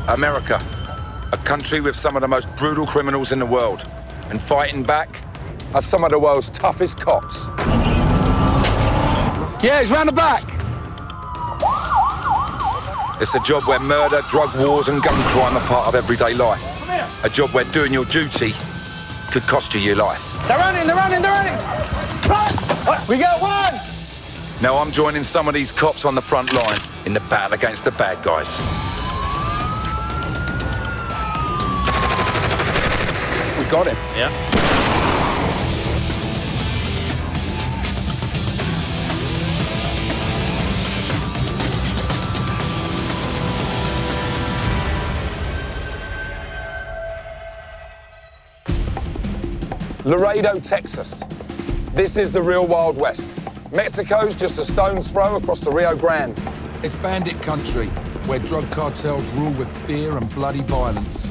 America, a country with some of the most brutal criminals in the world. And fighting back are some of the world's toughest cops. Yeah, he's round the back. It's a job where murder, drug wars and gun crime are part of everyday life. A job where doing your duty could cost you your life. They're running! Run! We got one! Now I'm joining some of these cops on the front line in the battle against the bad guys. We got him. Yeah. Laredo, Texas. This is the real Wild West. Mexico's just a stone's throw across the Rio Grande. It's bandit country, where drug cartels rule with fear and bloody violence.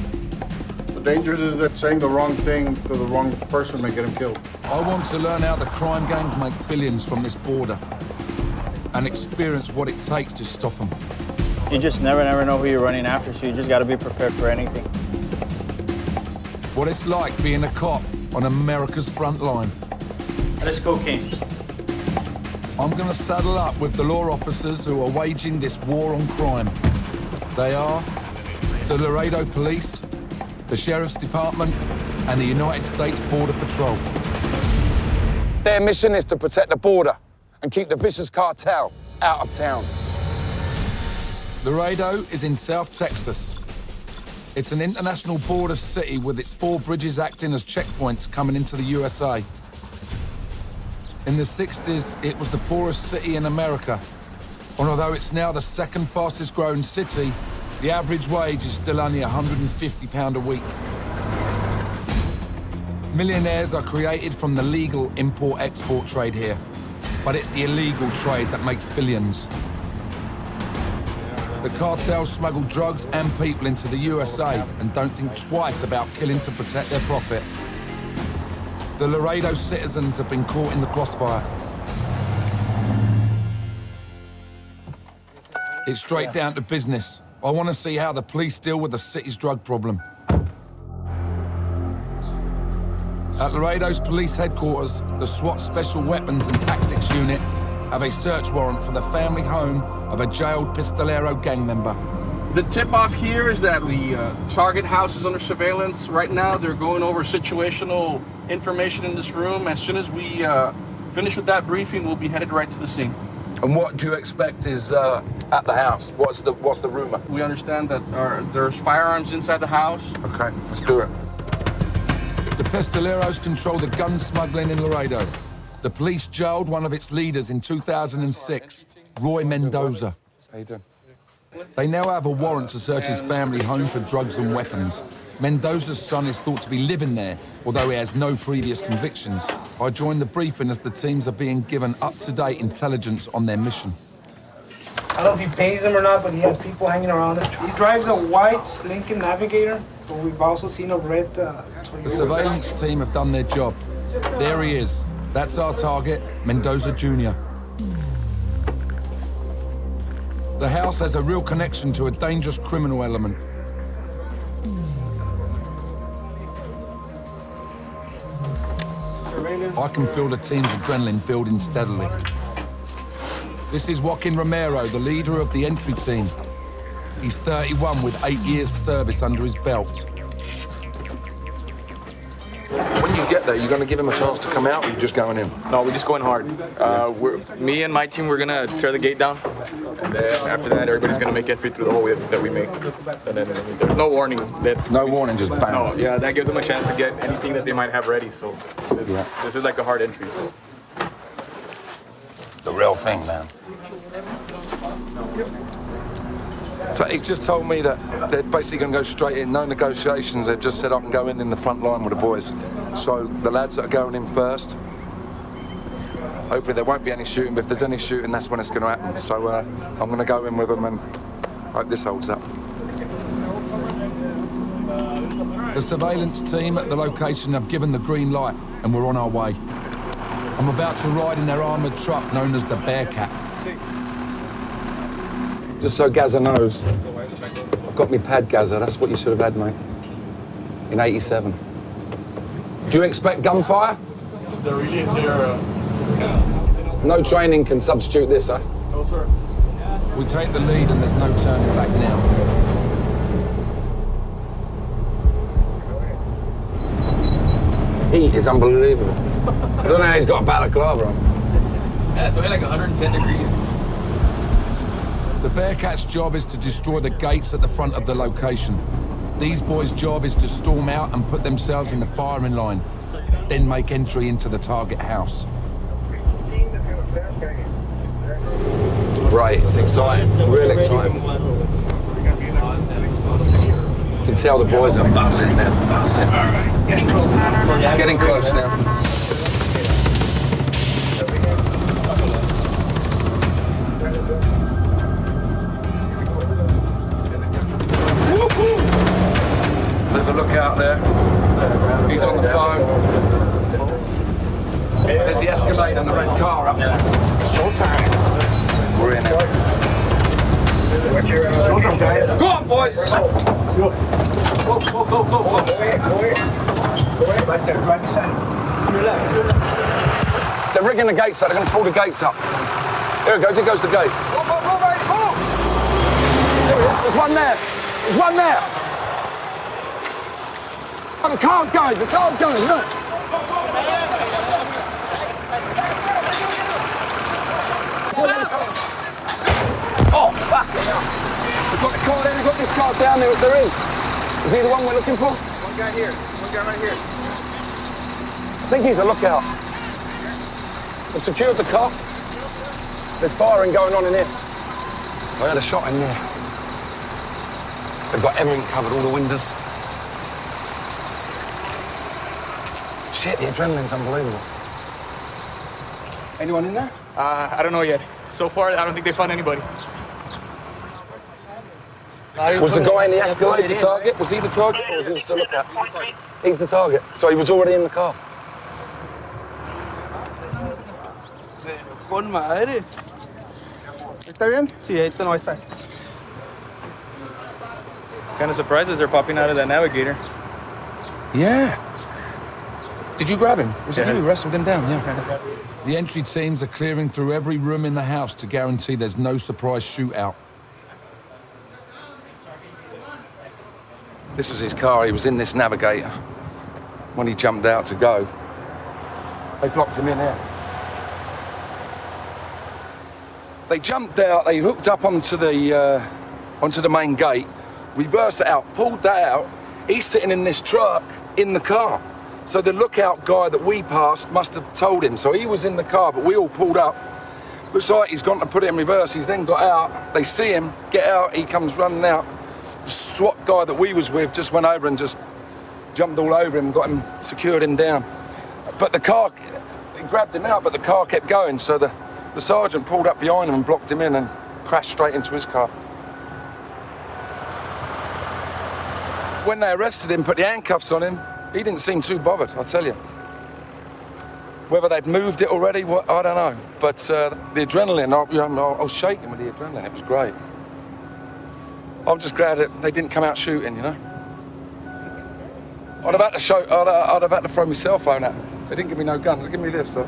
The danger is that saying the wrong thing to the wrong person may get him killed. I want to learn how the crime gangs make billions from this border and experience what it takes to stop them. You just never know who you're running after, so you just gotta be prepared for anything. What it's like being a cop on America's front line. Let's cocaine. I'm gonna saddle up with the law officers who are waging this war on crime. They are the Laredo Police, the Sheriff's Department, and the United States Border Patrol. Their mission is to protect the border and keep the vicious cartel out of town. Laredo is in South Texas. It's an international border city with its 4 bridges acting as checkpoints coming into the USA. In the 60s, it was the poorest city in America. And although it's now the second fastest growing city, the average wage is still only £150 a week. Millionaires are created from the legal import-export trade here, but it's the illegal trade that makes billions. The cartels smuggle drugs and people into the USA and don't think twice about killing to protect their profit. The Laredo citizens have been caught in the crossfire. It's straight down to business. I want to see how the police deal with the city's drug problem. At Laredo's police headquarters, the SWAT Special Weapons and Tactics Unit have a search warrant for the family home of a jailed Pistolero gang member. The tip-off here is that the target house is under surveillance. Right now, they're going over situational information in this room. As soon as we finish with that briefing, we'll be headed right to the scene. And what do you expect is at the house? What's the rumor? We understand that there's firearms inside the house. Okay, let's do it. The Pistoleros control the gun smuggling in Laredo. The police jailed one of its leaders in 2006, Roy Mendoza. How you doing? They now have a warrant to search his family home for drugs and weapons. Mendoza's son is thought to be living there, although he has no previous convictions. I joined the briefing as the teams are being given up-to-date intelligence on their mission. I don't know if he pays them or not, but he has people hanging around him. He drives a white Lincoln Navigator, but we've also seen a red Toyota. The surveillance team have done their job. There he is. That's our target, Mendoza Jr. The house has a real connection to a dangerous criminal element. I can feel the team's adrenaline building steadily. This is Joaquin Romero, the leader of the entry team. He's 31 with 8 years service under his belt. When you get there, you're going to give him a chance to come out, or you're just going in? No, we're just going hard. Me and my team, we're going to tear the gate down. And then after that, everybody's going to make entry through the hallway that we make. And then there's no warning. No warning, just bang. No, yeah, that gives them a chance to get anything that they might have ready. So this is like a hard entry. So. The real thing, man. So he's just told me that they're basically going to go straight in, no negotiations. They've just set up and go in the front line with the boys. So the lads that are going in first, hopefully there won't be any shooting, but if there's any shooting, that's when it's going to happen. So I'm going to go in with them and hope this holds up. The surveillance team at the location have given the green light, and we're on our way. I'm about to ride in their armoured truck known as the Bearcat. Just so Gaza knows, I've got me pad Gaza. That's what you should have had, mate. In 87. Do you expect gunfire? No training can substitute this, eh? No, sir. We take the lead and there's no turning back now. Heat is unbelievable. I don't know how he's got a balaclava on. Yeah, it's only like 110 degrees. The Bearcats' job is to destroy the gates at the front of the location. These boys' job is to storm out and put themselves in the firing line, then make entry into the target house. Right, it's exciting, real exciting. You can tell the boys are buzzing, they're buzzing. Getting close now. There's a lookout there. He's on the phone. There's the Escalade and the red car up there. We're in it. Go on, boys! Let's go. Go. They're rigging the gates up. They're going to pull the gates up. Here it goes. Here goes the gates. There it is. There's one there. There's one there. Oh, the car's going. The car's going. Look. Oh, fuck. We've got the car there. We've got this car down there. They're in. Is he the one we're looking for? One guy here. One guy right here. I think he's a lookout. We've secured the car. There's firing going on in here. I had a shot in there. They've got everything covered, all the windows. Shit, the adrenaline's unbelievable. Anyone in there? I don't know yet. So far, I don't think they found anybody. Was the guy in the Escalade the target? Was he the target or was he just a lookout? He's the target. So he was already in the car. Con madre. ¿Está bien? Sí, ahorita no está. Kind of surprised as they're popping out of that navigator. Yeah. Did you grab him? Was it Yeah. you who wrestled him down? Yeah. The entry teams are clearing through every room in the house to guarantee there's no surprise shootout. This was his car. He was in this navigator. When he jumped out to go, they blocked him in there. They jumped out. They hooked up onto the main gate, reversed it out, pulled that out. He's sitting in this truck in the car. So the lookout guy that we passed must have told him. So he was in the car, but we all pulled up. Looks like he's gone to put it in reverse. He's then got out. They see him get out. He comes running out. The SWAT guy that we was with just went over and just jumped all over him, got him, secured him down. But the car, he grabbed him out, but the car kept going. So the sergeant pulled up behind him and blocked him in and crashed straight into his car. When they arrested him, put the handcuffs on him, he didn't seem too bothered, I'll tell you. Whether they'd moved it already, I don't know. But the adrenaline, I was shaking with the adrenaline. It was great. I'm just glad that they didn't come out shooting, you know. I'd have had to throw my cell phone at them. They didn't give me no guns. They give me this, though.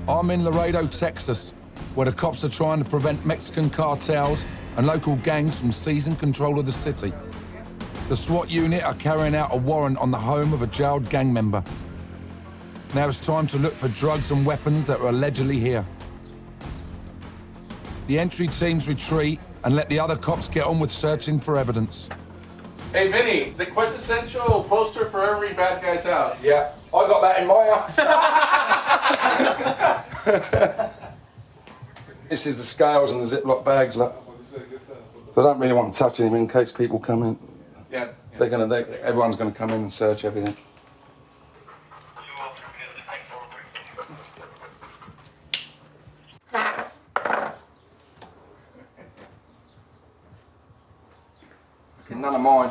I'm in Laredo, Texas, where the cops are trying to prevent Mexican cartels and local gangs from seizing control of the city. The SWAT unit are carrying out a warrant on the home of a jailed gang member. Now it's time to look for drugs and weapons that are allegedly here. The entry teams retreat and let the other cops get on with searching for evidence. Hey, Vinny, the quintessential poster for every bad guy's house. Yeah, I got that in my house. This is the scales and the Ziploc bags, look. So I don't really want to touch anything in case people come in. Yeah. Everyone's gonna come in and search everything. Okay, none of mine.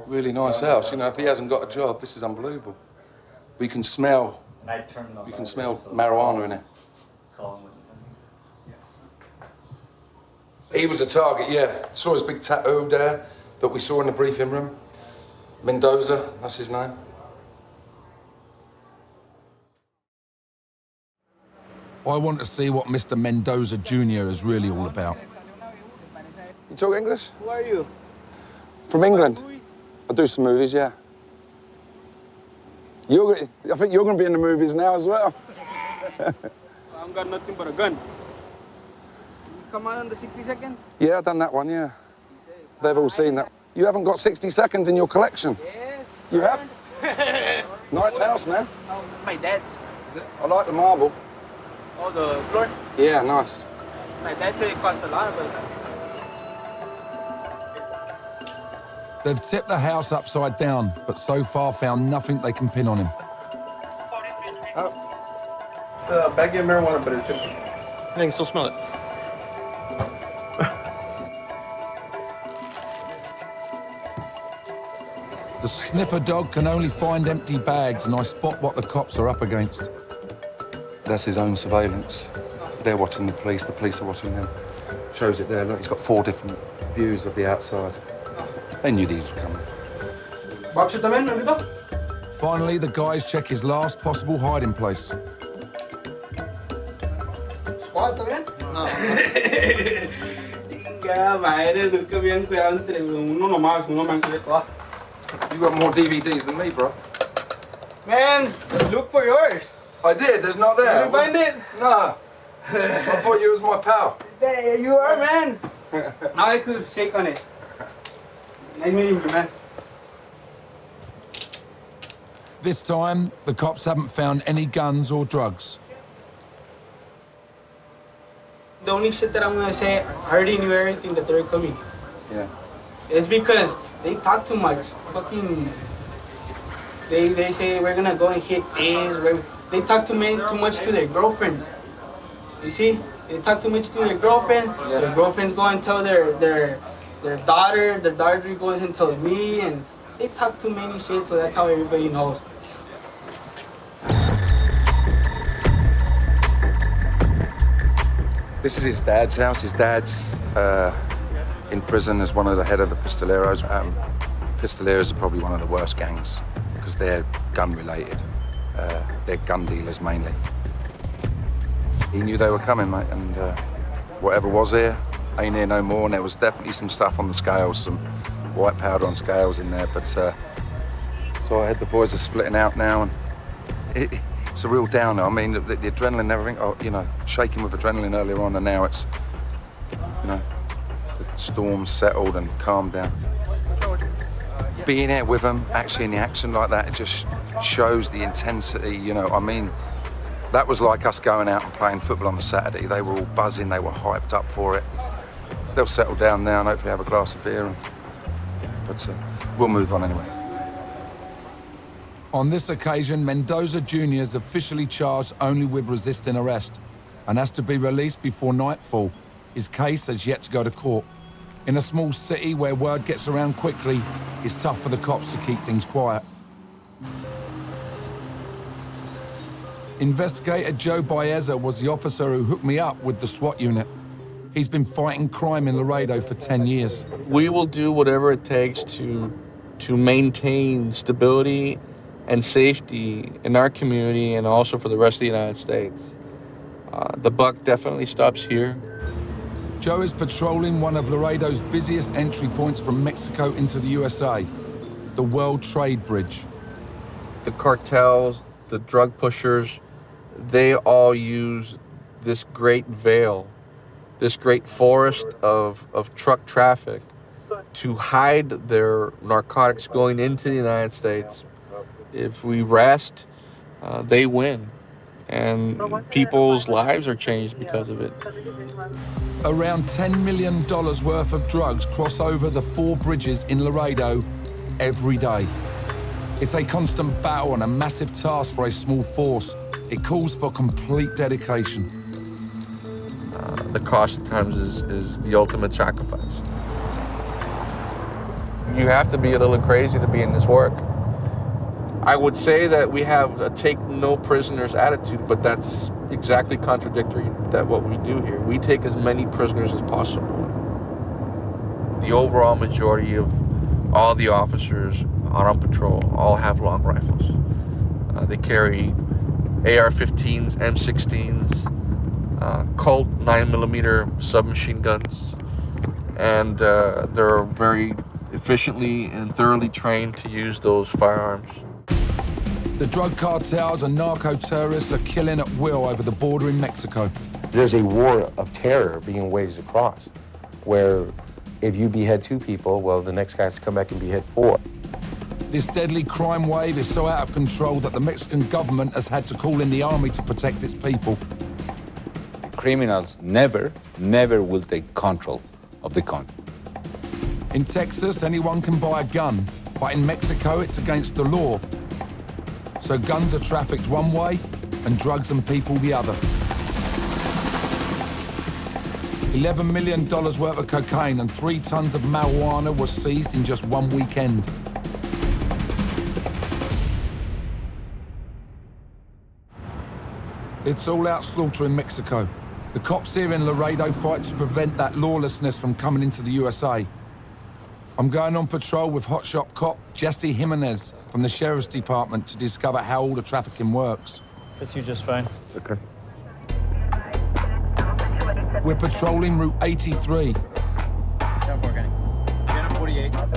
Really nice house. You know, if he hasn't got a job, this is unbelievable. We can smell. You can smell marijuana in it. He was a target, yeah. Saw his big tattoo there that we saw in the briefing room. Mendoza, that's his name. I want to see what Mr. Mendoza Jr. is really all about. You talk English? Who are you? From England. I do some movies, yeah. I think you're going to be in the movies now as well. I've got nothing but a gun. You come out in the 60 seconds? Yeah, I've done that one, yeah. They've all seen that. You haven't got 60 seconds in your collection. Yes. You have? Nice house, man. Oh, my dad's. Is it? I like the marble. Oh, the floor? Yeah, nice. My dad said it cost a lot, but... They've tipped the house upside down, but so far found nothing they can pin on him. The baggie of marijuana, but it's empty. I can still smell it. The sniffer dog can only find empty bags, and I spot what the cops are up against. That's his own surveillance. They're watching the police are watching them. Shows it there, look, he's got 4 different views of the outside. They knew these were coming. Finally, the guys check his last possible hiding place. ¿Squad también? No. Ya, madre, nunca habían cuidado entre uno nomás, uno man quiere todo. You got more DVDs than me, bro. Man, look for yours. I did, there's not there. Did you find it? No. I thought you was my pal. There you are, man. Now I could shake on it. Nice meeting you, man. This time, the cops haven't found any guns or drugs. The only shit that I'm gonna say, I already knew everything that they're coming. Yeah. It's because they talk too much. Fucking, they say we're gonna go and hit this. They talk too much to their girlfriends. You see, they talk too much to their girlfriends. Yeah. Their girlfriends go and tell their daughter. Their daughter goes and tells me, and they talk too many shit. So that's how everybody knows. This is his dad's house. His dad's in prison as one of the head of the Pistoleros. Pistoleros are probably one of the worst gangs because they're gun related. They're gun dealers mainly. He knew they were coming, mate, and whatever was here ain't here no more. And there was definitely some stuff on the scales, some white powder on scales in there. But so I had the boys are splitting out now, and it's a real downer. I mean, the adrenaline and everything, you know, shaking with adrenaline earlier on, and now it's, you know, the storm's settled and calmed down. Being there with them, actually in the action like that, it just shows the intensity, you know. I mean, that was like us going out and playing football on a Saturday. They were all buzzing, they were hyped up for it. They'll settle down now and hopefully have a glass of beer, but we'll move on anyway. On this occasion, Mendoza Jr. is officially charged only with resisting arrest and has to be released before nightfall. His case has yet to go to court. In a small city where word gets around quickly, it's tough for the cops to keep things quiet. Investigator Joe Baeza was the officer who hooked me up with the SWAT unit. He's been fighting crime in Laredo for 10 years. We will do whatever it takes to maintain stability and safety in our community and also for the rest of the United States. The buck definitely stops here. Joe is patrolling one of Laredo's busiest entry points from Mexico into the USA, the World Trade Bridge. The cartels, the drug pushers, they all use this great veil, this great forest of truck traffic to hide their narcotics going into the United States. If we rest, they win. And people's lives are changed because of it. Around $10 million worth of drugs cross over the 4 bridges in Laredo every day. It's a constant battle and a massive task for a small force. It calls for complete dedication. The cost at times is the ultimate sacrifice. You have to be a little crazy to be in this work. I would say that we have a take no prisoners attitude, but that's exactly contradictory to what we do here. We take as many prisoners as possible. the overall majority of all the officers out on patrol all have long rifles. They carry AR-15s, M16s, Colt 9mm submachine guns, and they're very efficiently and thoroughly trained to use those firearms. The drug cartels and narco-terrorists are killing at will over the border in Mexico. There's a war of terror being waged across, where if you behead 2 people, well, the next guy has to come back and behead 4. This deadly crime wave is so out of control that the Mexican government has had to call in the army to protect its people. Criminals never will take control of the country. In Texas, anyone can buy a gun, but in Mexico, it's against the law. So guns are trafficked one way and drugs and people the other. $11 million worth of cocaine and 3 tons of marijuana was seized in just one weekend. It's all-out slaughter in Mexico. The cops here in Laredo fight to prevent that lawlessness from coming into the USA. I'm going on patrol with hotshot cop Jesse Jimenez from the Sheriff's Department to discover how all the trafficking works. Fits you just fine. Okay. We're patrolling Route 83.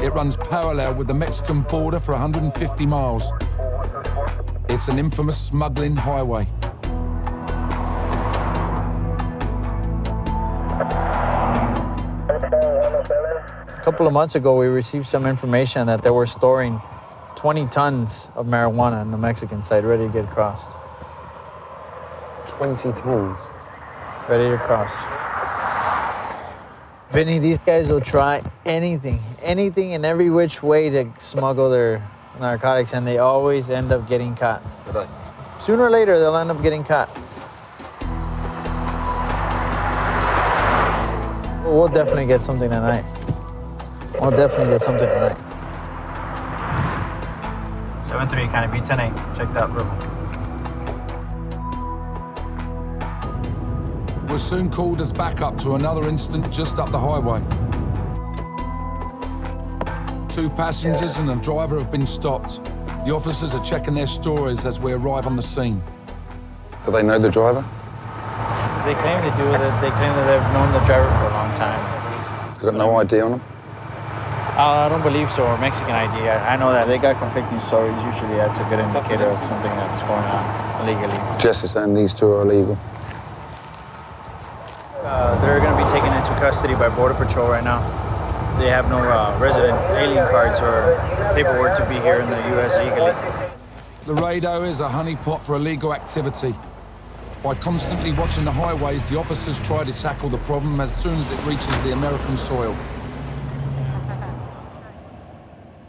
It runs parallel with the Mexican border for 150 miles. It's an infamous smuggling highway. A couple of months ago, we received some information that they were storing 20 tons of marijuana on the Mexican side, ready to get crossed. 20 tons. Ready to cross. Vinny, these guys will try anything in every which way to smuggle their narcotics, and they always end up getting caught. Sooner or later, they'll end up getting caught. We'll definitely get something tonight. We'll definitely get something tonight. 7-3, kind of be 10-8. Check that room. We're soon called as backup to another incident just up the highway. 2 passengers and a driver have been stopped. The officers are checking their stories as we arrive on the scene. Do they know the driver? They claim to do it. They claim that they've known the driver for a long time. They got no ID on them? I don't believe so, or Mexican ID. I know that they got conflicting stories. Usually that's a good indicator of something that's going on illegally. Jess is saying these 2 are illegal. They're going to be taken into custody by Border Patrol right now. They have no resident alien cards or paperwork to be here in the U.S. legally. Laredo is a honeypot for illegal activity. By constantly watching the highways, the officers try to tackle the problem as soon as it reaches the American soil.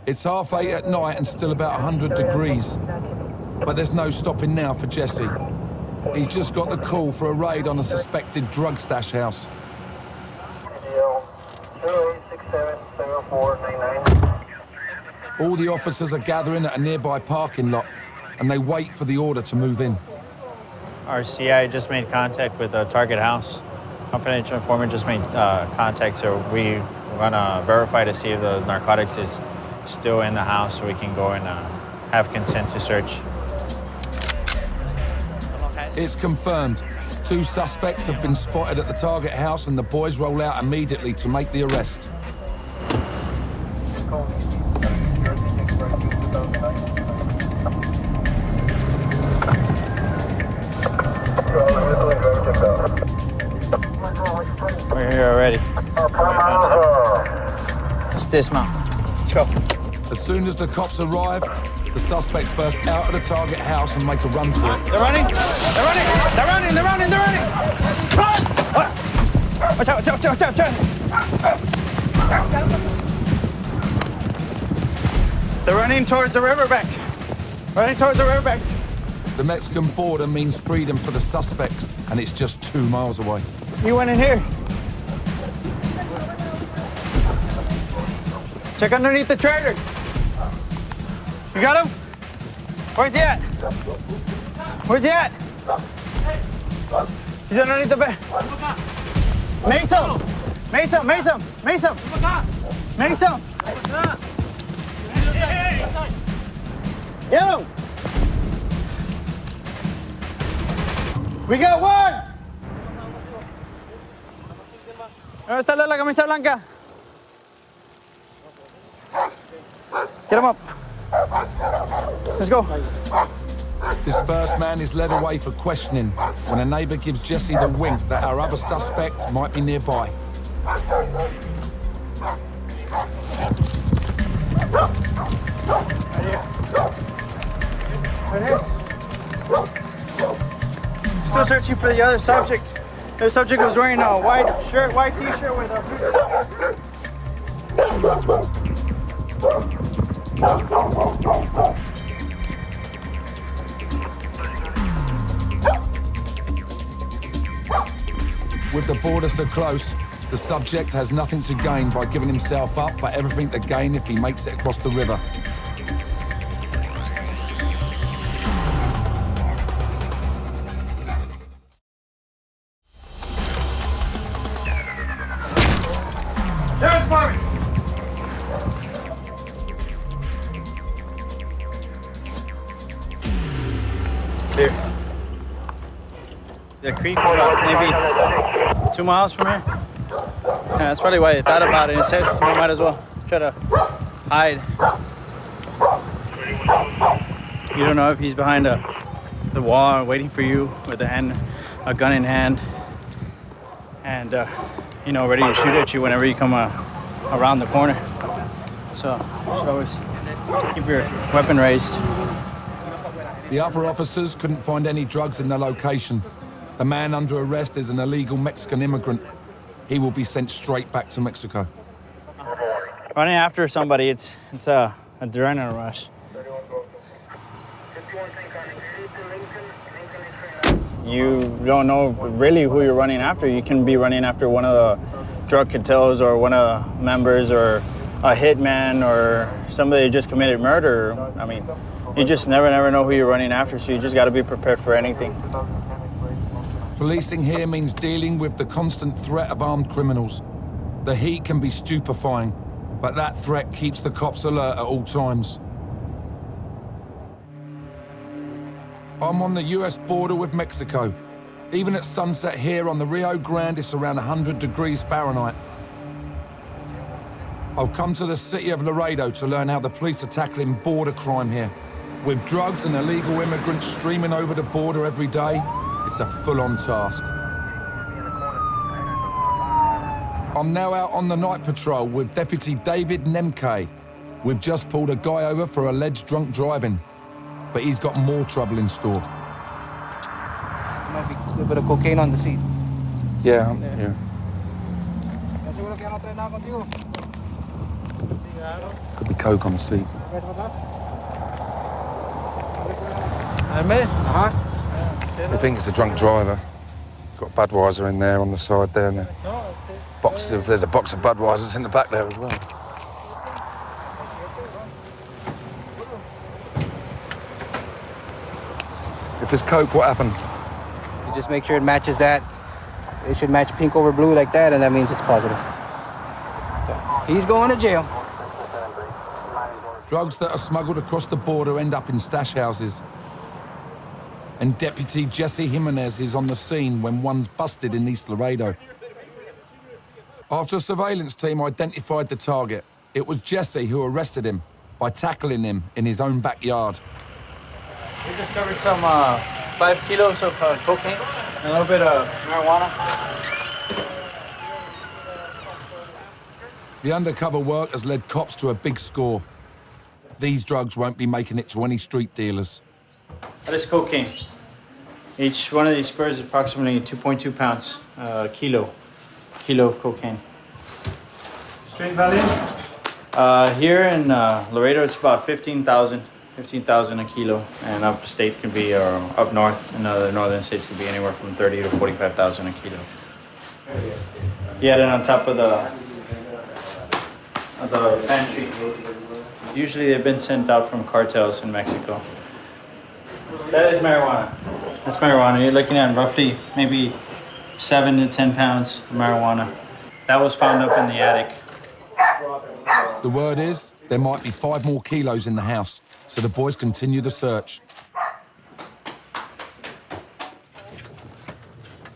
It's 8:30 at night and still about 100 degrees. But there's no stopping now for Jesse. He's just got the call for a raid on a suspected drug stash house. All the officers are gathering at a nearby parking lot, and they wait for the order to move in. Our CI just made contact with a target house. Confidential informant just made contact, so we're gonna verify to see if the narcotics is still in the house, so we can go and have consent to search. It's confirmed. 2 suspects have been spotted at the target house, and the boys roll out immediately to make the arrest. We're here already. Let's dismount. Let's go. As soon as the cops arrive, the suspects burst out of the target house and make a run for it. They're running! They're running! They're running! They're running! They're running! Run! Watch out! Watch out! Watch out! Watch out! They're running towards the riverbank. Running towards the riverbanks. The Mexican border means freedom for the suspects, and it's just 2 miles away. You went in here. Check underneath the trailer. You got him? Where's he at? Where's he at? He's underneath the bed. Mason! Mason! Mason! Mason! Make some. Get him. We got one. ¿Dónde está la camisa blanca? Get him up. Let's go. This first man is led away for questioning when a neighbour gives Jesse the wink that our other suspect might be nearby. Still searching for the other subject. The subject was wearing a white shirt, white t-shirt with a... With the border so close, the subject has nothing to gain by giving himself up, but everything to gain if he makes it across the river. There's Marvin! Clear. The creek is about maybe 2 miles from here. Yeah, that's probably why they thought about it and said, you might as well try to hide. You don't know if he's behind the wall waiting for you with a gun in hand, and you know, ready to shoot at you whenever you come around the corner. So you should always keep your weapon raised. The other officers couldn't find any drugs in the location. The man under arrest is an illegal Mexican immigrant. He will be sent straight back to Mexico. Running after somebody, it's a adrenaline rush. You don't know really who you're running after. You can be running after one of the drug cartels or one of the members or a hitman or somebody who just committed murder. I mean, you just never know who you're running after, so you just got to be prepared for anything. Policing here means dealing with the constant threat of armed criminals. The heat can be stupefying, but that threat keeps the cops alert at all times. I'm on the US border with Mexico. Even at sunset here on the Rio Grande, it's around 100 degrees Fahrenheit. I've come to the city of Laredo to learn how the police are tackling border crime here. With drugs and illegal immigrants streaming over the border every day, it's a full-on task. I'm now out on the night patrol with Deputy David Nemke. We've just pulled a guy over for alleged drunk driving, but he's got more trouble in store. Might be a little bit of cocaine on the seat. Yeah. Could be coke on the seat. I think it's a drunk driver. Got Budweiser in there on the side there, and there's a box of Budweisers in the back there as well. If it's coke, what happens? You just make sure it matches that. It should match pink over blue like that, and that means it's positive. So, he's going to jail. Drugs that are smuggled across the border end up in stash houses. And Deputy Jesse Jimenez is on the scene when one's busted in East Laredo. After a surveillance team identified the target, it was Jesse who arrested him by tackling him in his own backyard. We discovered some 5 kilos of cocaine, a little bit of marijuana. The undercover work has led cops to a big score. These drugs won't be making it to any street dealers. That is cocaine. Each one of these squares is approximately 2.2 pounds, kilo of cocaine. Street value? Here in Laredo, it's about 15,000 a kilo, and upstate can be, or up north in other northern states can be anywhere from 30 to 45,000 a kilo. You had it on top of the pantry. Usually they've been sent out from cartels in Mexico. That is marijuana. That's marijuana. You're looking at roughly maybe 7 to 10 pounds of marijuana. That was found up in the attic. The word is there might be 5 more kilos in the house, so the boys continue the search.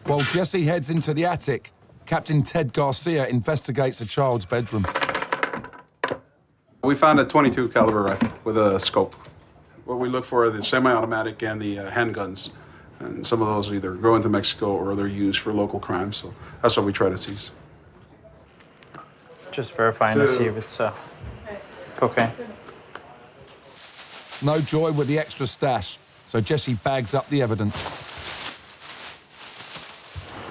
While Jesse heads into the attic, Captain Ted Garcia investigates a child's bedroom. We found a .22 caliber rifle with a scope. What we look for are the semi-automatic and the handguns. And some of those either go into Mexico or they're used for local crimes. So that's what we try to seize. Just verifying to see if it's cocaine. No joy with the extra stash, so Jesse bags up the evidence.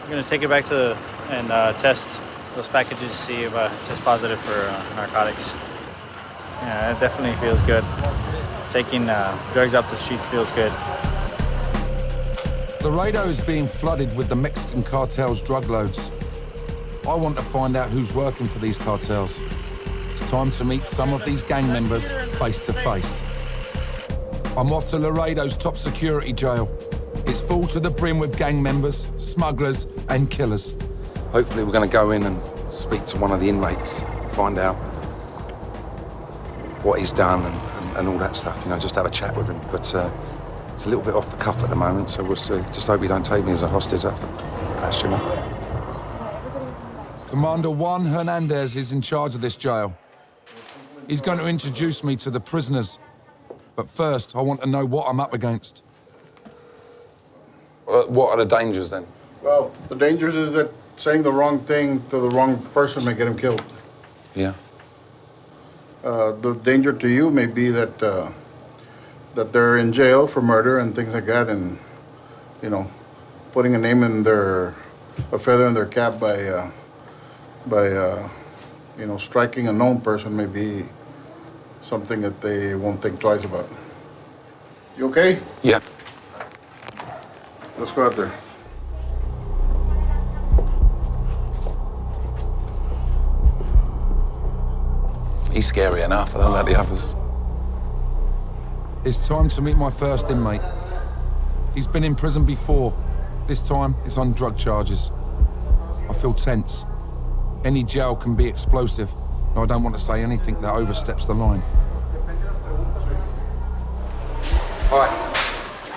I'm gonna take it back to and test those packages, see if it tests positive for narcotics. Yeah, it definitely feels good. Taking drugs off the street feels good. Laredo is being flooded with the Mexican cartel's drug loads. I want to find out who's working for these cartels. It's time to meet some of these gang members face to face. I'm off to Laredo's top security jail. It's full to the brim with gang members, smugglers, and killers. Hopefully we're going to go in and speak to one of the inmates, find out what he's done and all that stuff, you know, just have a chat with him. But it's a little bit off the cuff at the moment, so we'll see. Just hope he don't take me as a hostage after that, you know. Commander Juan Hernandez is in charge of this jail. He's going to introduce me to the prisoners. But first, I want to know what I'm up against. What are the dangers then? Well, the dangers is that saying the wrong thing to the wrong person may get him killed. Yeah. The danger to you may be that that they're in jail for murder and things like that, and you know, putting a feather in their cap by you know, striking a known person may be something that they won't think twice about. You okay? Yeah. Let's go out there. He's scary enough, I don't like the others. It's time to meet my first inmate. He's been in prison before. This time, it's on drug charges. I feel tense. Any jail can be explosive, and I don't want to say anything that oversteps the line. All right.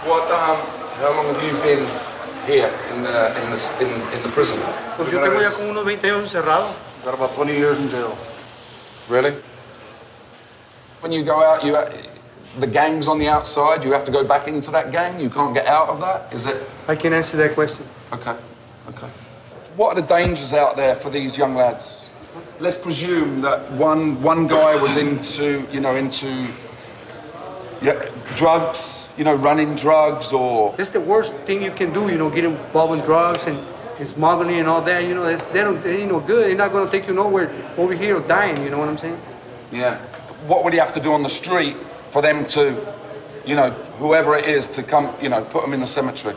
How long have you been here in the prison? Pues yo tengo ya como unos 20 años encerrado. Got about 20 years in jail. Really? When you go out, the gang's on the outside, you have to go back into that gang? You can't get out of that? Is it? I can answer that question. Okay. What are the dangers out there for these young lads? Let's presume that one guy was into drugs, running drugs or... That's the worst thing you can do, get involved in drugs and smuggling and all that, they ain't no good. They're not going to take you nowhere over here dying, you know what I'm saying? Yeah. What would he have to do on the street for them to, whoever it is, to come, put them in the cemetery?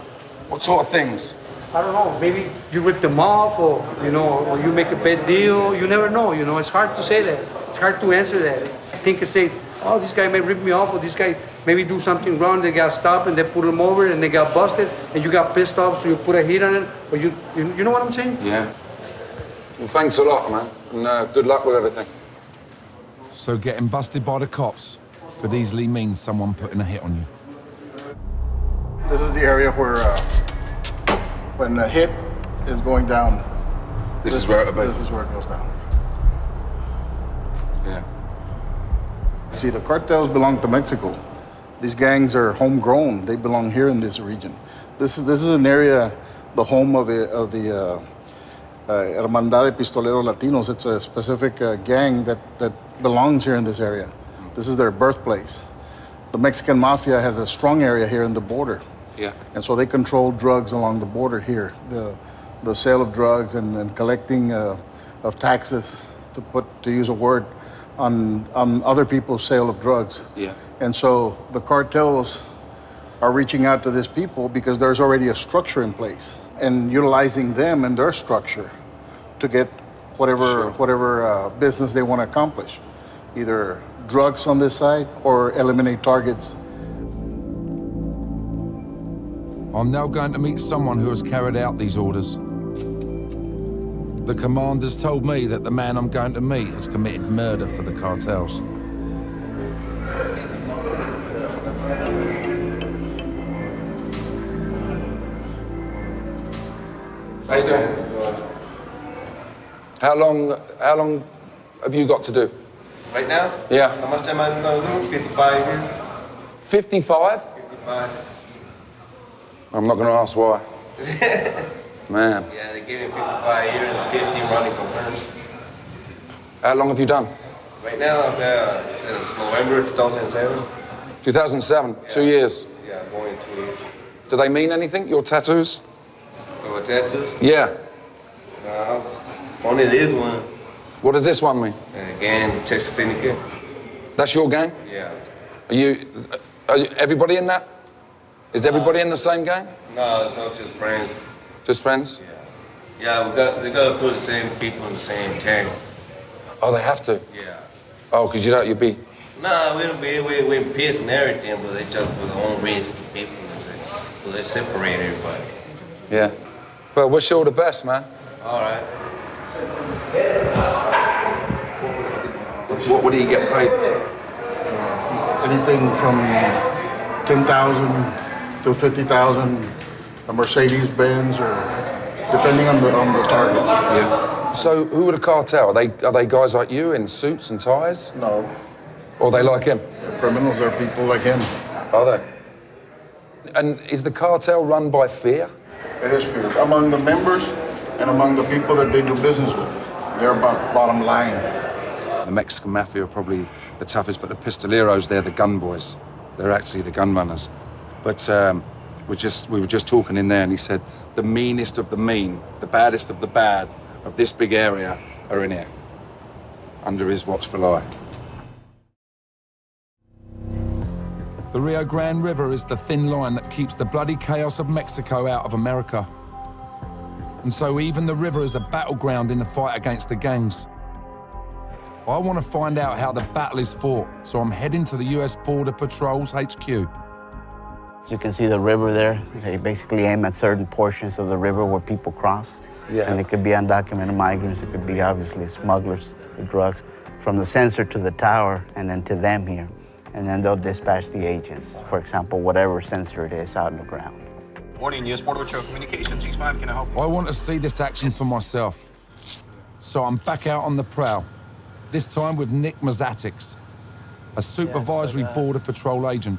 What sort of things? I don't know. Maybe you rip them off or you make a bad deal. You never know, It's hard to say that. It's hard to answer that. Think and say, oh, this guy may rip me off or this guy maybe do something wrong. They got stopped and they put him over and they got busted and you got pissed off so you put a hit on it. Or you know what I'm saying? Yeah. Well, thanks a lot, man. And good luck with everything. So getting busted by the cops could easily mean someone putting a hit on you. This is the area where when the hit is going down. This is where it goes down. Yeah. See, the cartels belong to Mexico. These gangs are homegrown. They belong here in this region. This is an area, the home of the Hermandad de Pistoleros Latinos. It's a specific gang that belongs here in this area. This is their birthplace. The Mexican mafia has a strong area here in the border. Yeah. And so they control drugs along the border here. The sale of drugs and collecting of taxes, to use a word, on other people's sale of drugs. Yeah. And so the cartels are reaching out to these people because there's already a structure in place and utilizing them and their structure to get whatever business they want to accomplish. Either drugs on this side or eliminate targets. I'm now going to meet someone who has carried out these orders. The commanders told me that the man I'm going to meet has committed murder for the cartels. How you doing? How long have you got to do? Right now? Yeah. How much time am I gonna do? 55 here. 55? 55. I'm not going to ask why. Man. Yeah, they gave me 55 here and 15 running from her. How long have you done? Right now, since November 2007. 2007, Yeah. 2 years. Yeah, going 2 years. Do they mean anything, your tattoos? So tattoos? Yeah. Only this one. What does this one mean? Gang, Texas Syndicate. That's your gang? Yeah. Are you everybody in that? Is everybody in the same gang? No, it's not just friends. Just friends? Yeah, they gotta put the same people in the same tag. Oh, they have to? Yeah. Oh, because you don't, you'd be... No, we peace and everything, but they just for their own race people. So they separate everybody. Yeah. Well, wish you all the best, man. All right. What would he get paid? Anything from 10,000 to 50,000, a Mercedes-Benz, or depending on the target. Yeah. So who are the cartel? Are they guys like you in suits and ties? No. Or they like him? The criminals are people like him. Are they? And is the cartel run by fear? It is fear. Among the members and among the people that they do business with. They're about bottom line. The Mexican mafia are probably the toughest, but the pistoleros, they're the gun boys. They're actually the gun runners. But we were just talking in there, and he said the meanest of the mean, the baddest of the bad of this big area are in here, under his watchful eye. The Rio Grande River is the thin line that keeps the bloody chaos of Mexico out of America. And so even the river is a battleground in the fight against the gangs. I want to find out how the battle is fought, so I'm heading to the US Border Patrol's HQ. You can see the river there. They basically aim at certain portions of the river where people cross. Yeah. And it could be undocumented migrants, it could be obviously smugglers of drugs, from the sensor to the tower and then to them here. And then they'll dispatch the agents, for example, whatever sensor it is out on the ground. Morning, U.S. Border Patrol Communications, 65, can I help you? I want to see this action for myself. So I'm back out on the prowl, this time with Nick Mazatix, a supervisory Border Patrol agent.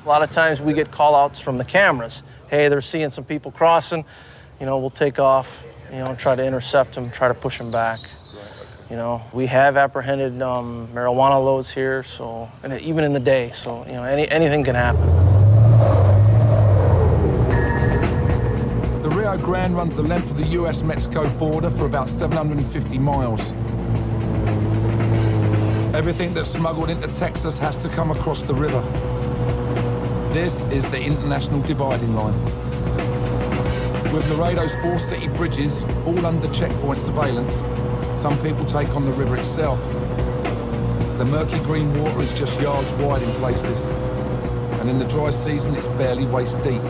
A lot of times we get call-outs from the cameras. Hey, they're seeing some people crossing. You know, we'll take off, you know, try to intercept them, try to push them back. You know, we have apprehended marijuana loads here, so, and even in the day, so, you know, anything can happen. The Rio Grande runs the length of the US-Mexico border for about 750 miles. Everything that's smuggled into Texas has to come across the river. This is the international dividing line. With Laredo's 4 city bridges, all under checkpoint surveillance, some people take on the river itself. The murky green water is just yards wide in places, and in the dry season, it's barely waist deep.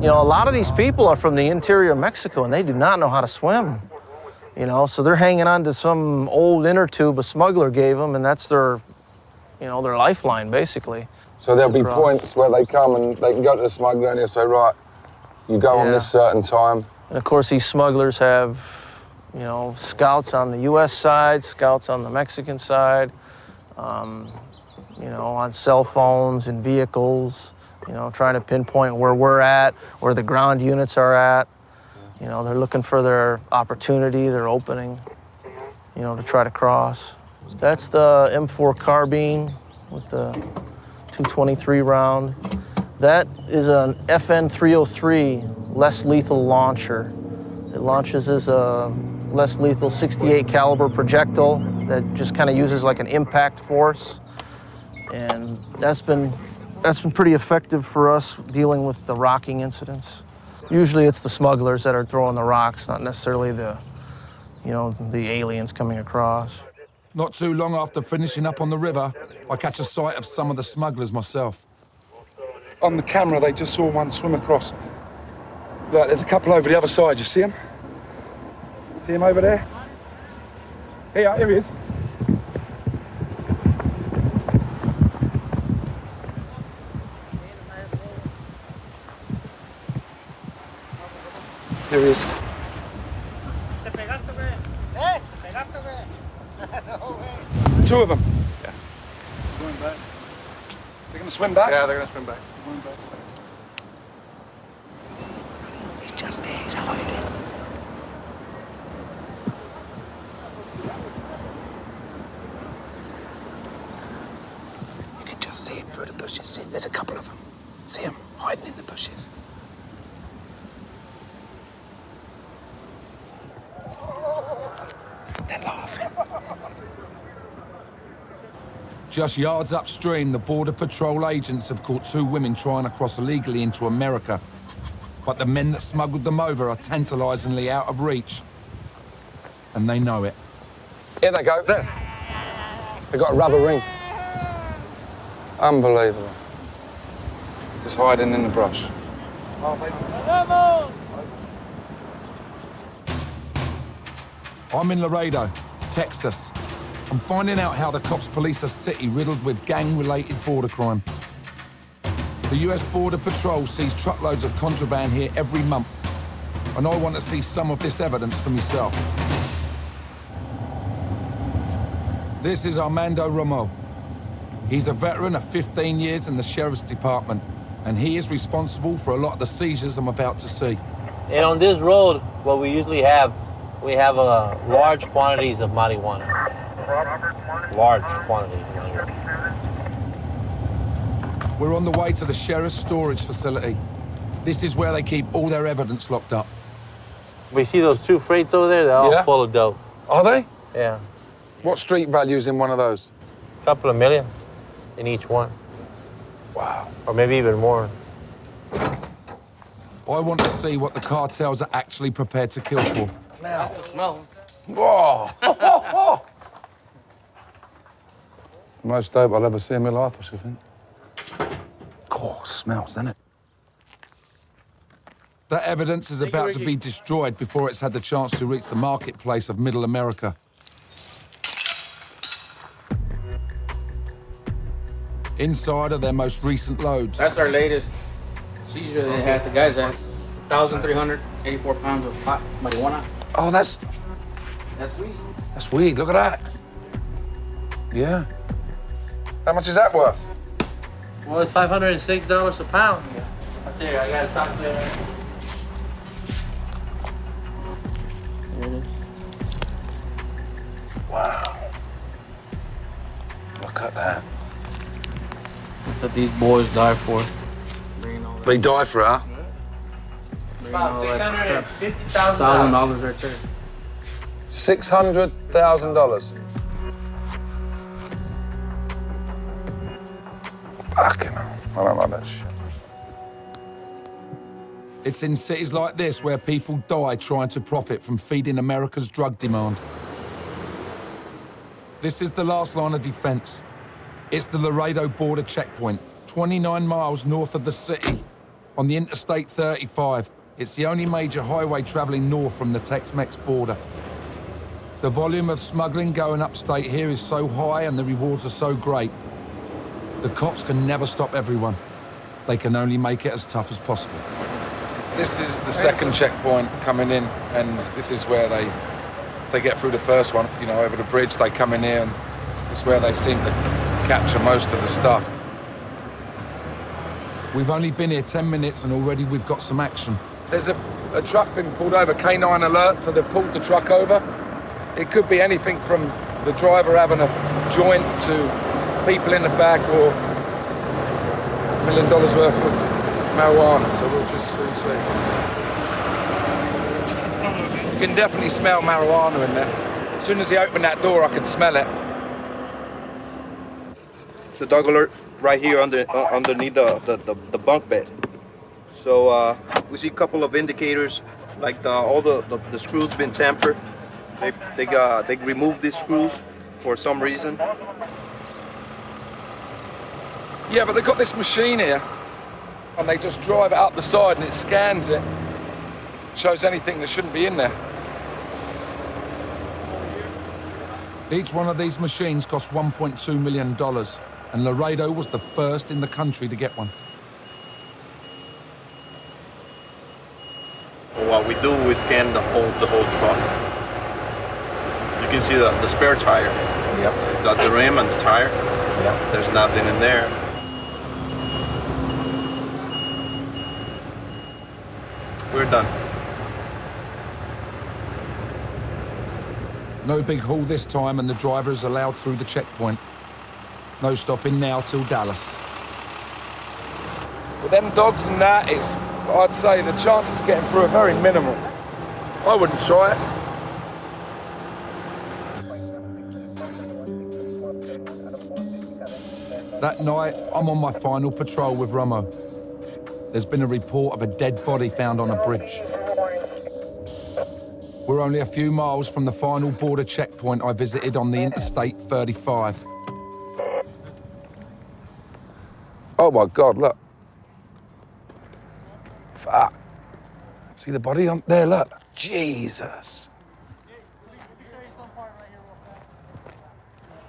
You know, a lot of these people are from the interior of Mexico, and they do not know how to swim. You know, so they're hanging on to some old inner tube a smuggler gave them, and that's their, you know, their lifeline, basically. So there'll be points where they come and they can go to the smuggler and he'll say, right, you go on this certain time. And of course, these smugglers have, you know, scouts on the U.S. side, scouts on the Mexican side, you know, on cell phones and vehicles, you know, trying to pinpoint where we're at, where the ground units are at. You know, they're looking for their opportunity, their opening, you know, to try to cross. That's the M4 carbine with the 223 round. That is an FN 303 less lethal launcher. It launches as a less lethal 68 caliber projectile that just kind of uses like an impact force. And that's been pretty effective for us dealing with the rocking incidents. Usually it's the smugglers that are throwing the rocks, not necessarily the, you know, the aliens coming across. Not too long after finishing up on the river, I catch a sight of some of the smugglers myself. On the camera, they just saw one swim across. Look, there's a couple over the other side. You see him? See him over there? Here he is. Here he is. Two of them. Yeah. Swim back. They're going to swim back? Yeah, they're going to swim back. He's just there. He's hiding. You can just see him through the bushes. See him? There's a couple of them. See him hiding in the bushes. They're laughing. Just yards upstream, the Border Patrol agents have caught two women trying to cross illegally into America. But the men that smuggled them over are tantalisingly out of reach. And they know it. Here they go. There. They've got a rubber ring. Unbelievable. Just hiding in the brush. I'm in Laredo, Texas. I'm finding out how the cops police a city riddled with gang-related border crime. The US Border Patrol sees truckloads of contraband here every month, and I want to see some of this evidence for myself. This is Armando Romo. He's a veteran of 15 years in the Sheriff's Department, and he is responsible for a lot of the seizures I'm about to see. And on this road, what we usually have, we have large quantities of marijuana. Large quantities of marijuana. We're on the way to the Sheriff's storage facility. This is where they keep all their evidence locked up. We see those two freights over there, they're all full of dope. Are they? Yeah. What street value's in one of those? A couple of million in each one. Wow. Or maybe even more. I want to see what the cartels are actually prepared to kill for. I can smell. Whoa! Most dope I'll ever see in my life, I should think. Oh, it smells, doesn't it? That evidence is about to be destroyed before it's had the chance to reach the marketplace of Middle America. Inside are their most recent loads. That's our latest seizure they had the guys at. 1,384 pounds of hot marijuana. Oh, that's weed. That's weed, look at that. Yeah. How much is that worth? Well, it's $506 a pound. I'll tell you, I gotta talk to you. There it is. Wow. Look at that. That's what these boys die for. They die for it, huh? About $650,000. $1,000 right there. $600,000. Fucking hell. I don't like that shit. It's in cities like this where people die trying to profit from feeding America's drug demand. This is the last line of defense. It's the Laredo border checkpoint, 29 miles north of the city, on the Interstate 35. It's the only major highway traveling north from the Tex-Mex border. The volume of smuggling going upstate here is so high and the rewards are so great. The cops can never stop everyone. They can only make it as tough as possible. This is the second checkpoint coming in, and this is where if they get through the first one, you know, over the bridge, they come in here, and it's where they seem to capture most of the stuff. We've only been here 10 minutes and already we've got some action. There's a truck been pulled over, K9 alert, so they've pulled the truck over. It could be anything from the driver having a joint to people in the back or $1 million worth of marijuana, so we'll just soon see. You can definitely smell marijuana in there. As soon as he opened that door, I could smell it. The dog alert right here underneath the bunk bed. So we see a couple of indicators, like all the screws been tampered. They removed these screws for some reason. Yeah, but they've got this machine here, and they just drive it up the side and it scans it. Shows anything that shouldn't be in there. Each one of these machines cost $1.2 million, and Laredo was the first in the country to get one. What we do, we scan the whole truck. You can see the spare tire. Yep. That's the rim and the tire. Yep. There's nothing in there. We're done. No big haul this time, and the driver is allowed through the checkpoint. No stopping now till Dallas. With them dogs and that, I'd say the chances of getting through are very minimal. I wouldn't try it. That night, I'm on my final patrol with Romo. There's been a report of a dead body found on a bridge. We're only a few miles from the final border checkpoint I visited on the Interstate 35. Oh my God, look. Fuck. See the body on there, look. Jesus.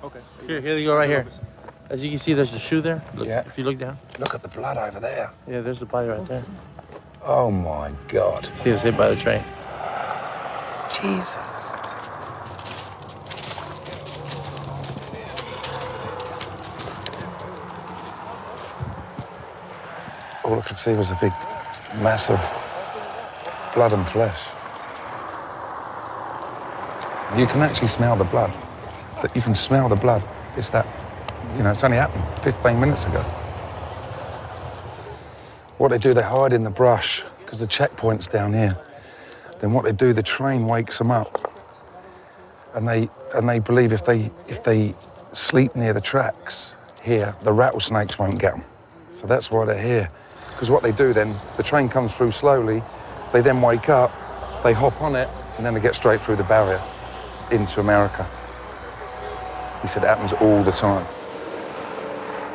Okay. Here they go right here. As you can see, there's a shoe there. Look, Yeah. If you look down. Look at the blood over there. Yeah, there's the body right there. Oh my God. He was hit by the train. Jesus. All I could see was a big mass of blood and flesh. You can actually smell the blood. You can smell the blood. It's that, it's only happened 15 minutes ago. What they do, they hide in the brush because the checkpoint's down here. Then what they do, the train wakes them up, and they believe if they sleep near the tracks here, the rattlesnakes won't get them. So that's why they're here. Because what they do then, the train comes through slowly, they then wake up, they hop on it, and then they get straight through the barrier into America. He said it happens all the time.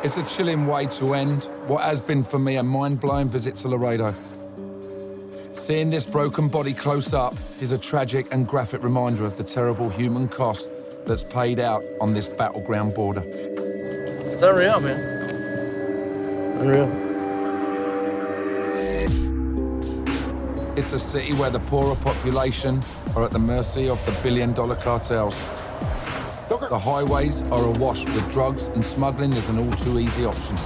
It's a chilling way to end what has been for me a mind-blowing visit to Laredo. Seeing this broken body close up is a tragic and graphic reminder of the terrible human cost that's paid out on this battleground border. It's unreal, man. Unreal. It's a city where the poorer population are at the mercy of the billion-dollar cartels. The highways are awash with drugs, and smuggling is an all-too-easy option.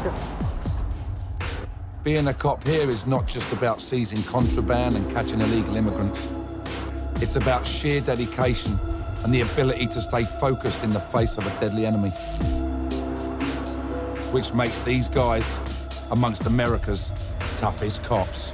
Being a cop here is not just about seizing contraband and catching illegal immigrants. It's about sheer dedication and the ability to stay focused in the face of a deadly enemy. Which makes these guys amongst America's toughest cops.